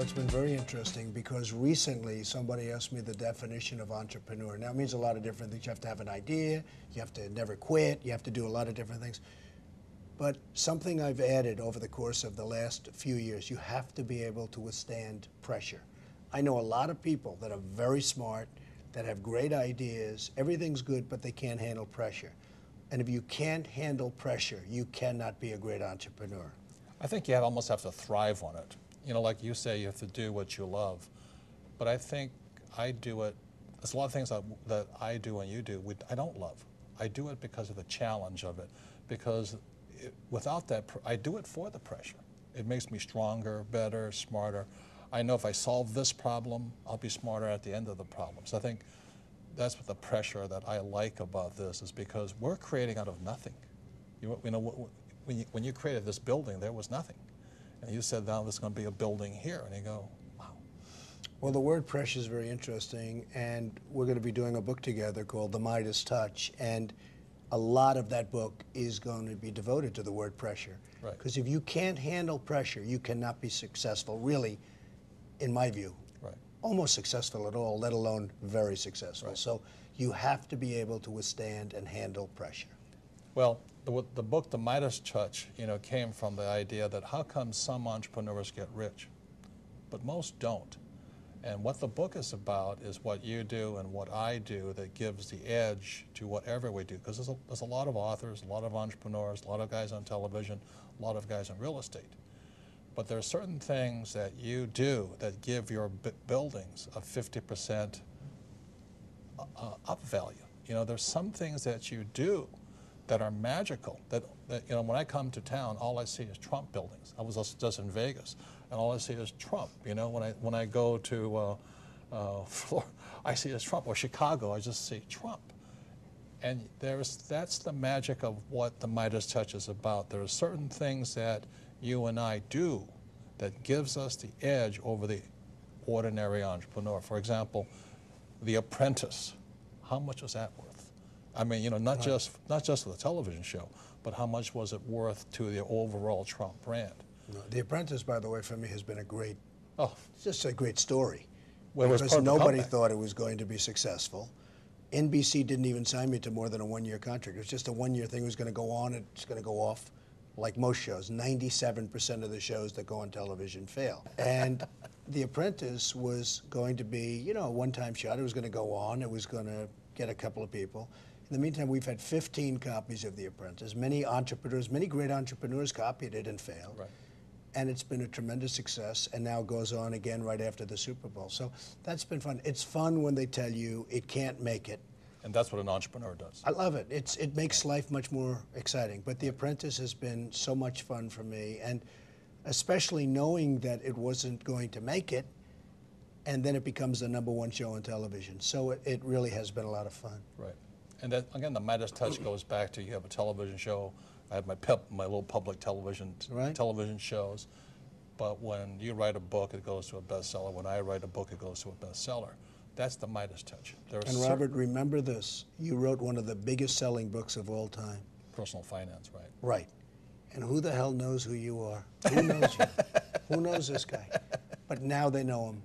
it's been very interesting because recently somebody asked me the definition of entrepreneur. Now, it means a lot of different things. You have to have an idea, you have to never quit, you have to do a lot of different things. But something I've added over the course of the last few years, you have to be able to withstand pressure. I know a lot of people that are very smart, that have great ideas, everything's good, but they can't handle pressure. And if you can't handle pressure, you cannot be a great entrepreneur. I think you almost have to thrive on it. You know, like you say, you have to do what you love. But I think I do it, there's a lot of things that I do and you do, I don't love. I do it because of the challenge of it. Because without that, I do it for the pressure. It makes me stronger, better, smarter. I know if I solve this problem, I'll be smarter at the end of the problem. So I think that's what the pressure that I like about this is because we're creating out of nothing. You know, when you created this building, there was nothing. And you said, now there's going to be a building here. And you go, wow. Well, the word pressure is very interesting. And we're going to be doing a book together called The Midas Touch. And a lot of that book is going to be devoted to the word pressure. Right. Because if you can't handle pressure, you cannot be successful, really, in my view. Right. Almost successful at all, let alone very successful. Right. So you have to be able to withstand and handle pressure. Well, the book, The Midas Touch, you know, came from the idea that how come some entrepreneurs get rich, but most don't. And what the book is about is what you do and what I do that gives the edge to whatever we do. Because there's a lot of authors, a lot of entrepreneurs, a lot of guys on television, a lot of guys in real estate. But there are certain things that you do that give your buildings a 50% up value. You know, there's some things that you do that are magical. That you know, when I come to town, all I see is Trump buildings. I was just in Vegas, and all I see is Trump. You know, when I go to Florida, I see is Trump. Or Chicago, I just see Trump. And that's the magic of what the Midas Touch is about. There are certain things that you and I do that gives us the edge over the ordinary entrepreneur. For example, The Apprentice. How much was that worth? I mean, you know, not just for the television show, but how much was it worth to the overall Trump brand? No, The Apprentice, by the way, for me has been a great, oh, it's just a great story. Well, because nobody thought it was going to be successful. NBC didn't even sign me to more than a one-year contract. It was just a one-year thing. It was going to go on, it's going to go off. Like most shows, 97% of the shows that go on television fail. And The Apprentice was going to be, you know, a one-time shot. It was going to go on. It was going to get a couple of people. In the meantime, we've had 15 copies of The Apprentice. Many entrepreneurs, many great entrepreneurs copied it and failed. right. And it's been a tremendous success, and now goes on again right after the Super Bowl. So that's been fun. It's fun when they tell you it can't make it. And that's what an entrepreneur does. I love it. It makes life much more exciting. But The Apprentice has been so much fun for me, and especially knowing that it wasn't going to make it, and then it becomes the #1 show on television. So it really has been a lot of fun. Right. And that, again, the Midas Touch goes back to you have a television show. I have my little public television shows. But when you write a book, it goes to a bestseller. When I write a book, it goes to a bestseller. That's the Midas Touch. And Robert, remember this. You wrote one of the biggest selling books of all time. Personal finance, right? Right. And who the hell knows who you are? Who knows you? Who knows this guy? But now they know him.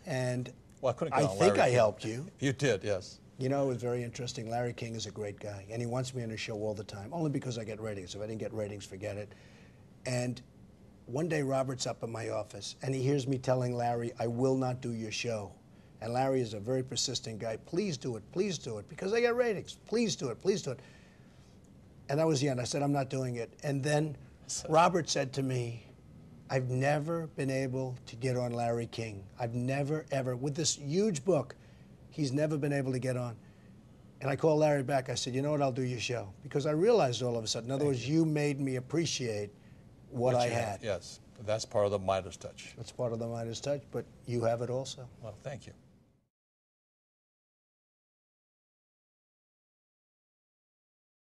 And well, I think I helped you. You did, yes. You know, it was very interesting. Larry King is a great guy, and he wants me on his show all the time, only because I get ratings. If I didn't get ratings, forget it. And one day Robert's up in my office, and he hears me telling Larry, I will not do your show. And Larry is a very persistent guy. Please do it, because I get ratings. Please do it, please do it. And that was the end. I said, I'm not doing it. And then Robert said to me, I've never been able to get on Larry King. I've never, ever, with this huge book, he's never been able to get on. And I called Larry back. I said, you know what, I'll do your show. Because I realized all of a sudden, in other words, you made me appreciate what I had. Yes, that's part of the Midas Touch. That's part of the Midas Touch, but you have it also. Well, thank you.